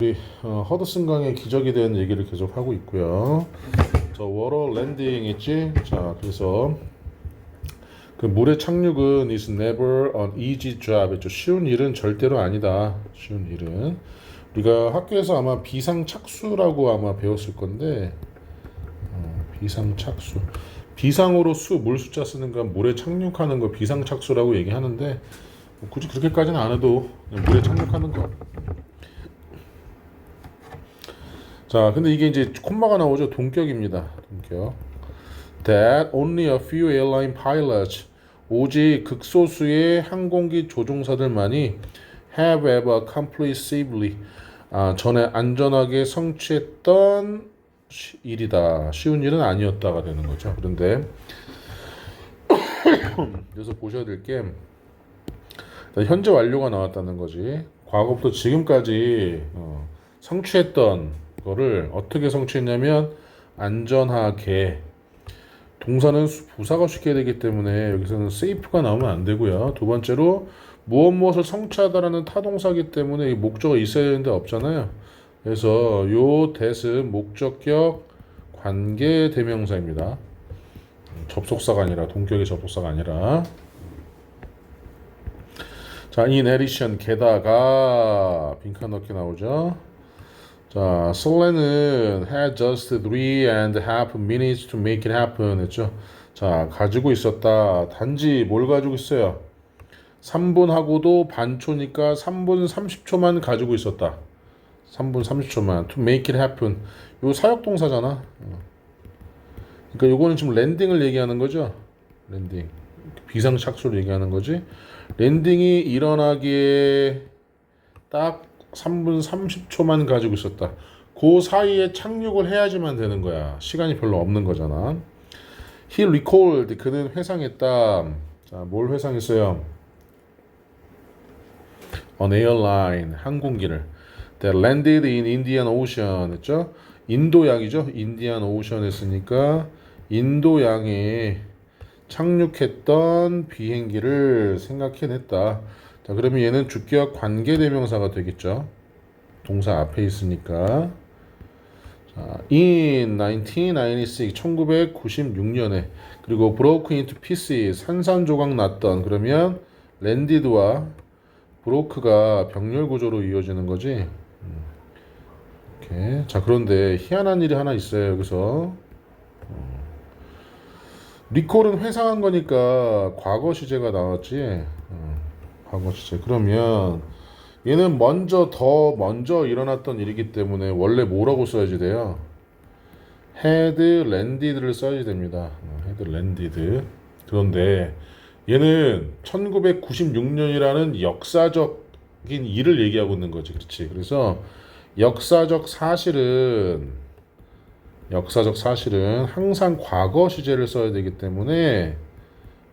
우리 허드슨 강의 기적에 대한 얘기를 계속 하고 있고요. 저 워터 랜딩 있지? 자, 그래서 그 물의 착륙은 is never an easy job. 쉬운 일은 절대로 아니다. 쉬운 일은 우리가 학교에서 아마 비상착수라고 아마 배웠을 건데 비상착수 비상으로 물 숫자 쓰는 거 물에 착륙하는 거 비상착수라고 얘기하는데 뭐 굳이 그렇게까지는 안 해도 그냥 물에 착륙하는 거. 자, 근데 이게 이제 콤마가 나오죠. 동격입니다. 동격. That only a few airline pilots, 오직 극소수의 항공기 조종사들만이 have ever comprehensively, 전에 안전하게 성취했던 일이다. 쉬운 일은 아니었다가 되는 거죠. 그런데 그래서 보셔야 될 게 현재 완료가 나왔다는 거지. 과거부터 지금까지 성취했던 거를 어떻게 성취했냐면 안전하게. 동사는 부사가 시켜야 되기 때문에 여기서는 safe가 나오면 안 되고요. 두 번째로 무엇을 성취하다라는 타동사이기 때문에 이 목적어 있어야 되는데 없잖아요. 그래서 요 that은 목적격 관계 대명사입니다. 접속사가 아니라 동격의 접속사가 아니라. 자, in addition 게다가 빈칸 넣기 나오죠. 자, 설레는 had just 3.5 minutes to make it happen 했죠. 자, 가지고 있었다. 단지 뭘 가지고 있어요? 3분하고도 반초니까 3분 30초만 가지고 있었다. 3분 30초만 to make it happen. 요 사역동사잖아. 그러니까 요거는 지금 랜딩을 얘기하는 거죠. 랜딩. 비상착수를 얘기하는 거지. 랜딩이 일어나기에 딱 3분 30초만 가지고 있었다. 그 사이에 착륙을 해야지만 되는 거야. 시간이 별로 없는 거잖아. He recalled, 그는 회상했다. 자, 뭘 회상했어요? An airline, 항공기를 that landed in Indian Ocean 했죠? 인도양이죠? 인디안 오션 했으니까 인도양에 착륙했던 비행기를 생각해냈다. 자, 그러면 얘는 주격 관계대명사가 되겠죠. 동사 앞에 있으니까. 자, in 1996, 1996년에 그리고 broke into pieces, 산산조각 났던. 그러면 landed와 broke가 병렬 구조로 이어지는 거지. 이렇게. 자, 그런데 희한한 일이 하나 있어요. 여기서 리콜은 회상한 거니까 과거 시제가 나왔지. 과거 시제. 그러면 얘는 더 먼저 일어났던 일이기 때문에 원래 뭐라고 써야지 돼요? had landed를 써야지 됩니다. had landed. 그런데 얘는 1996년이라는 역사적인 일을 얘기하고 있는 거지. 그렇지. 그래서 역사적 사실은 항상 과거 시제를 써야 되기 때문에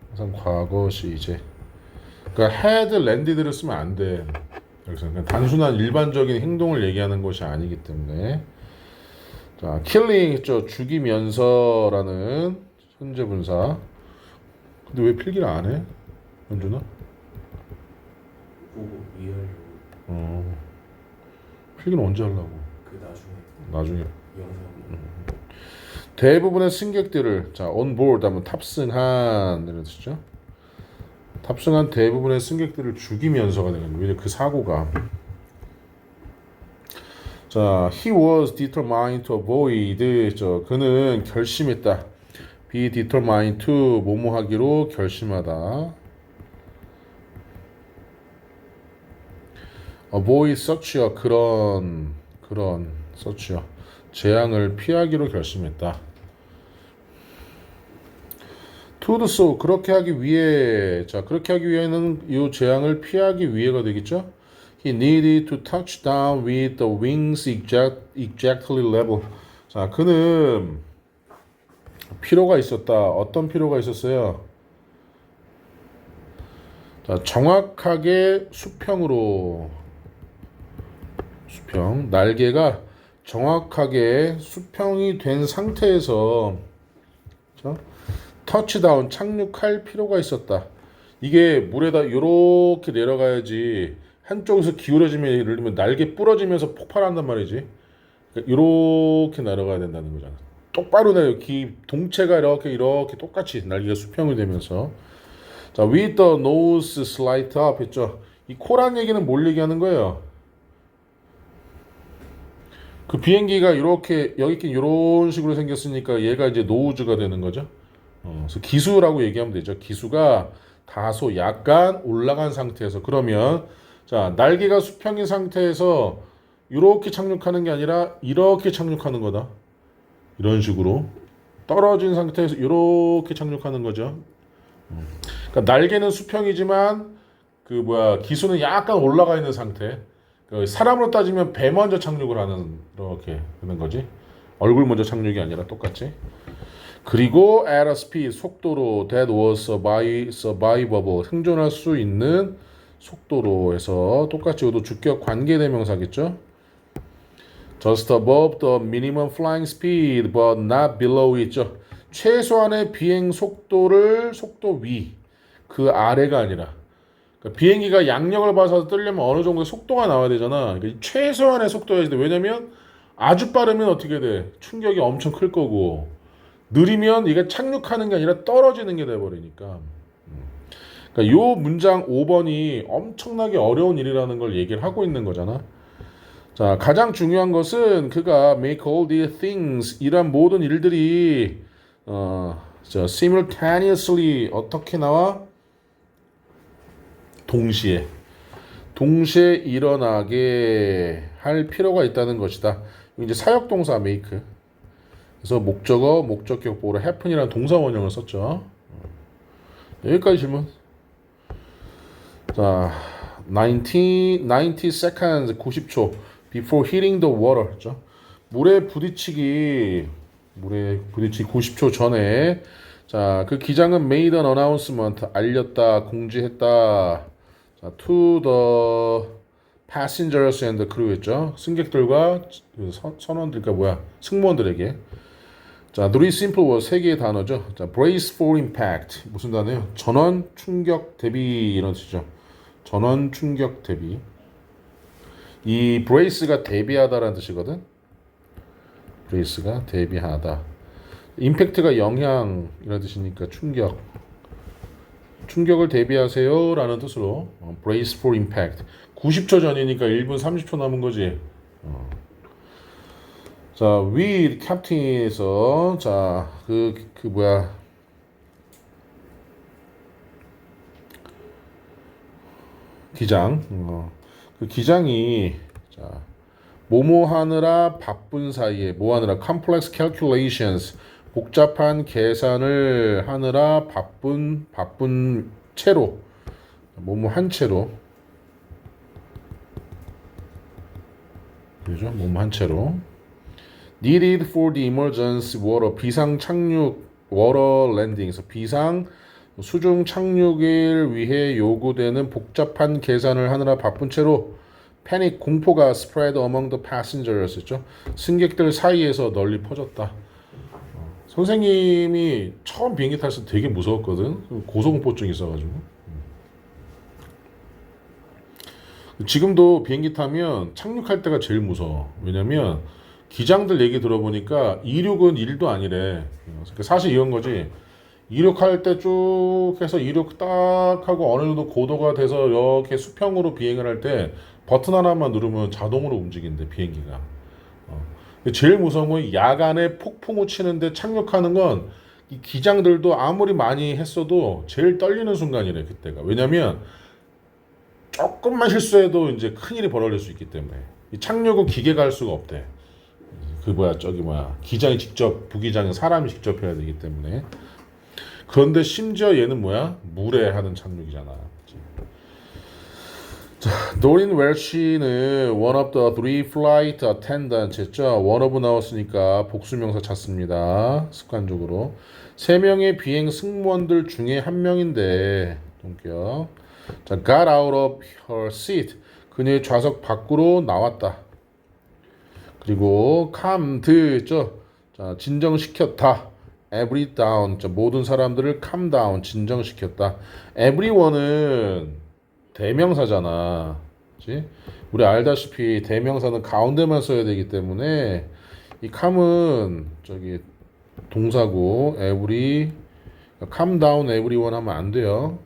항상 과거 시제. 그러니까 had landed를 쓰면 안 돼. 여기서 그냥 단순한 일반적인 행동을 얘기하는 것이 아니기 때문에. 자, killing 있죠. 죽이면서라는 현재 분사. 근데 왜 필기를 안 해? 현준아? 보고 이해하려고. 필기는 언제 하려고? 그 나중에. 영상. 대부분의 승객들을 자 on board 하면 탑승한 이런 뜻이죠. 탑승한 대부분의 승객들을 죽이면서가 되는 거예요. 그 사고가. 자, he was determined to avoid. 그는 결심했다. be determined to 뭐뭐 하기로 결심하다. avoid such a 그런 such a 재앙을 피하기로 결심했다. to do so 그렇게 하기 위해. 자, 그렇게 하기 위해는 이 재앙을 피하기 위해가 되겠죠. He needed to touch down with the wings exactly level. 자, 그는 필요가 있었다. 어떤 필요가 있었어요? 자, 정확하게 수평 날개가 정확하게 수평이 된 상태에서 터치다운 착륙할 필요가 있었다. 이게 물에다 이렇게 내려가야지 한쪽에서 기울어지면 예를 들면 날개 부러지면서 폭발한단 말이지. 그러니까 이렇게 날아가야 된다는 거잖아. 똑바로 내려 동체가 이렇게 똑같이 날개가 수평이 되면서 자, with the nose slight up 했죠. 이 코란 얘기는 뭘 얘기하는 거예요? 그 비행기가 이렇게 여기 이런 식으로 생겼으니까 얘가 이제 노우즈가 되는 거죠. 그래서 기수라고 얘기하면 되죠. 기수가 다소 약간 올라간 상태에서 그러면 자 날개가 수평인 상태에서 이렇게 착륙하는 게 아니라 이렇게 착륙하는 거다. 이런 식으로 떨어진 상태에서 이렇게 착륙하는 거죠. 그러니까 날개는 수평이지만 기수는 약간 올라가 있는 상태. 사람으로 따지면 배 먼저 착륙을 하는 이렇게 되는 거지. 얼굴 먼저 착륙이 아니라 똑같이. 그리고 at a speed 속도로 that was survivable 생존할 수 있는 속도로 해서 똑같이 이것도 주격 관계대명사겠죠. Just above the minimum flying speed but not below it죠. 최소한의 비행 속도를 속도 위 그 아래가 아니라 그러니까 비행기가 양력을 봐서 뜨려면 어느 정도의 속도가 나와야 되잖아. 그러니까 최소한의 속도여야 돼. 왜냐면 아주 빠르면 어떻게 돼? 충격이 엄청 클 거고 느리면 이게 착륙하는 게 아니라 떨어지는 게 돼버리니까. 그러니까 요 문장 5번이 엄청나게 어려운 일이라는 걸 얘기를 하고 있는 거잖아. 자, 가장 중요한 것은 그가 make all these things 이란 모든 일들이 simultaneously 어떻게 나와? 동시에 일어나게 할 필요가 있다는 것이다. 이제 사역동사 make. 그래서 목적어, 목적격 보호로 happen이라는 동사 원형을 썼죠. 여기까지 질문. 자, 90 seconds 90초 before hitting the water. 그렇죠? 물에 부딪히기 90초 전에 자, 그 기장은 made an announcement 알렸다, 공지했다. 자, to the passengers and the crew 했죠. 승객들과 승무원들에게. 자, three simple words 세 개의 단어죠. 자, brace for impact 무슨 단어예요? 전원 충격 대비 이런 뜻이죠. 전원 충격 대비. 이 brace가 대비하다라는 뜻이거든. brace가 대비하다. 임팩트가 영향이라는 뜻이니까 충격을 대비하세요라는 뜻으로 brace for impact. 90초 전이니까 1분 30초 남은 거지. 자, with captain에서 자, 기장. 그 기장이 자, 뭐뭐 하느라 바쁜 사이에 뭐 하느라 complex calculations 복잡한 계산을 하느라 바쁜 채로 뭐뭐 한 채로 그죠? 뭐뭐 한 채로 needed for the emergency water 비상 착륙 water landing에서 비상 수중 착륙을 위해 요구되는 복잡한 계산을 하느라 바쁜 채로 패닉 공포가 spread among the passengers 였죠. 승객들 사이에서 널리 퍼졌다. 선생님이 처음 비행기 탔을 때 되게 무서웠거든. 고소공포증이 있어가지고. 지금도 비행기 타면 착륙할 때가 제일 무서워. 왜냐면 기장들 얘기 들어보니까 이륙은 일도 아니래. 사실 이런 거지. 이륙할 때 쭉 해서 이륙 딱 하고 어느 정도 고도가 돼서 이렇게 수평으로 비행을 할 때 버튼 하나만 누르면 자동으로 움직인대 비행기가. 제일 무서운 건 야간에 폭풍우 치는데 착륙하는 건 이 기장들도 아무리 많이 했어도 제일 떨리는 순간이래 그때가. 왜냐면 조금만 실수해도 이제 큰일이 벌어질 수 있기 때문에 이 착륙은 기계가 할 수가 없대. 기장이 직접 부기장은 사람이 직접 해야 되기 때문에. 그런데 심지어 얘는 물에 하는 착륙이잖아. 자, 노린 웰시는 one of the three flight attendants 했죠. one of 나왔으니까 복수명사 찾습니다. 습관적으로. 3명의 비행 승무원들 중에 한 명인데 동격. 자, got out of her seat. 그녀의 좌석 밖으로 나왔다. 그리고 calmed 했죠. 자, 진정시켰다. every down. 자, 모든 사람들을 calm down. 진정시켰다. everyone은 대명사잖아. 그치? 우리 알다시피 대명사는 가운데만 써야 되기 때문에 이 come은 저기 동사고 every calm down everyone 하면 안 돼요.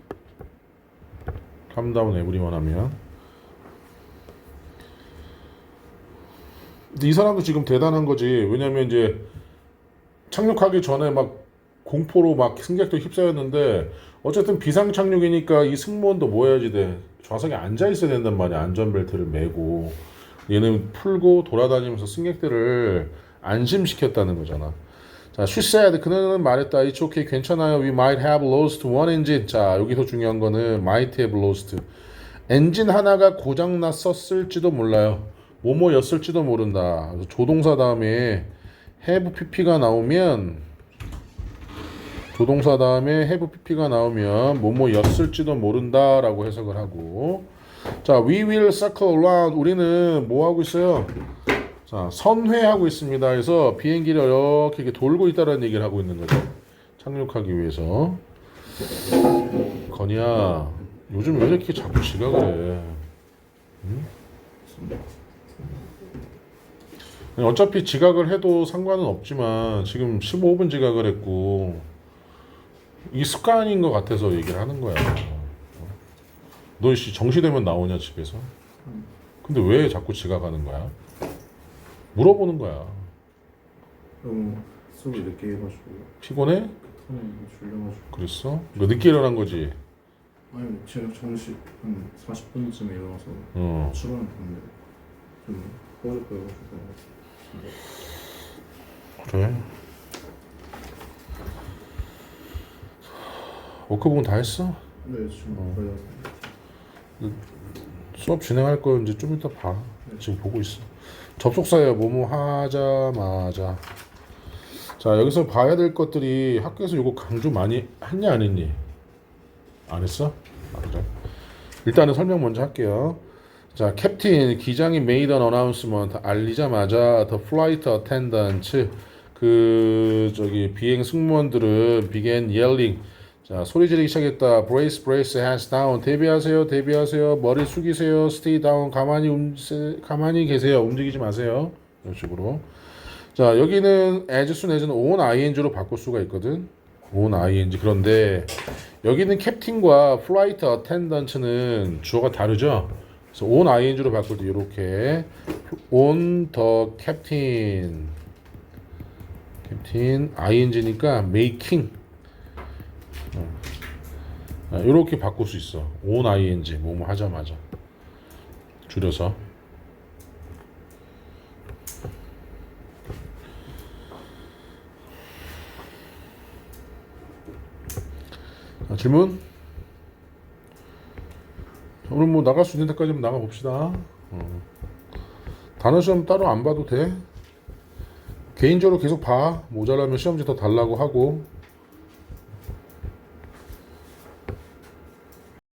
calm down everyone 하면. 근데 이 사람도 지금 대단한 거지. 왜냐면 이제 착륙하기 전에 막 공포로 막 승객도 휩싸였는데 어쨌든 비상 착륙이니까 이 승무원도 뭐 해야지 돼. 좌석에 앉아 있어야 된단 말이야. 안전벨트를 매고. 얘는 풀고 돌아다니면서 승객들을 안심시켰다는 거잖아. 자, she said, 그녀는 말했다. It's okay, 괜찮아요. We might have lost one engine. 자, 여기서 중요한 거는 might have lost. 엔진 하나가 고장났었을지도 몰라요. 뭐뭐였을지도 모른다. 그래서 조동사 다음에 have pp가 나오면 조동사 다음에 have pp가 나오면 뭐뭐였을지도 모른다라고 해석을 하고 자, we will circle around. 우리는 뭐 하고 있어요? 자, 선회하고 있습니다. 그래서 비행기를 이렇게 돌고 있다는 얘기를 하고 있는 거죠. 착륙하기 위해서. 건이야, 요즘 왜 이렇게 자꾸 지각을 해? 응? 어차피 지각을 해도 상관은 없지만 지금 15분 지각을 했고 이 습관인 것 같아서 얘기를 하는 거야. 너 정시되면 나오냐 집에서? 근데 왜 자꾸 지각하는 거야? 물어보는 거야. 너무 수업을 늦게 해가지고 피곤해? 턴에 졸려가지고. 그랬어? 너 늦게 일어난 거지? 아니 제가 정시 한 40분쯤에 일어나서 어. 출근을 했는데 좀 허접해가지고. 그래. 워크북은 다 했어? 네 지금 거의 수업 진행할 거 이제 좀 이따 봐. 지금 보고 있어. 접속사야 뭐뭐 하자마자. 자, 여기서 봐야 될 것들이 학교에서 이거 강조 많이 했냐 안 했니? 안 했어? 아, 그래. 일단은 설명 먼저 할게요. 자, 캡틴 기장이 made an announcement 알리자마자 the flight attendants 그 저기 비행 승무원들은 began yelling. 자, 소리 지르기 시작했다. brace, brace, hands down. 대비하세요, 대비하세요. 머리 숙이세요. stay down. 가만히 계세요. 움직이지 마세요. 이런 식으로. 자, 여기는 as soon as는 on ing로 바꿀 수가 있거든. on ing. 그런데 여기는 캡틴과 flight attendants는 주어가 다르죠. 그래서 on ing로 바꿀 때 이렇게 on the captain. 캡틴 ing니까 making. 이렇게 바꿀 수 있어. on ing 뭐뭐 하자마자 줄여서. 자, 질문? 오늘 뭐 나갈 수 있는 데까지 한번 나가 봅시다. 단어 시험 따로 안 봐도 돼. 개인적으로 계속 봐. 모자라면 시험지 더 달라고 하고.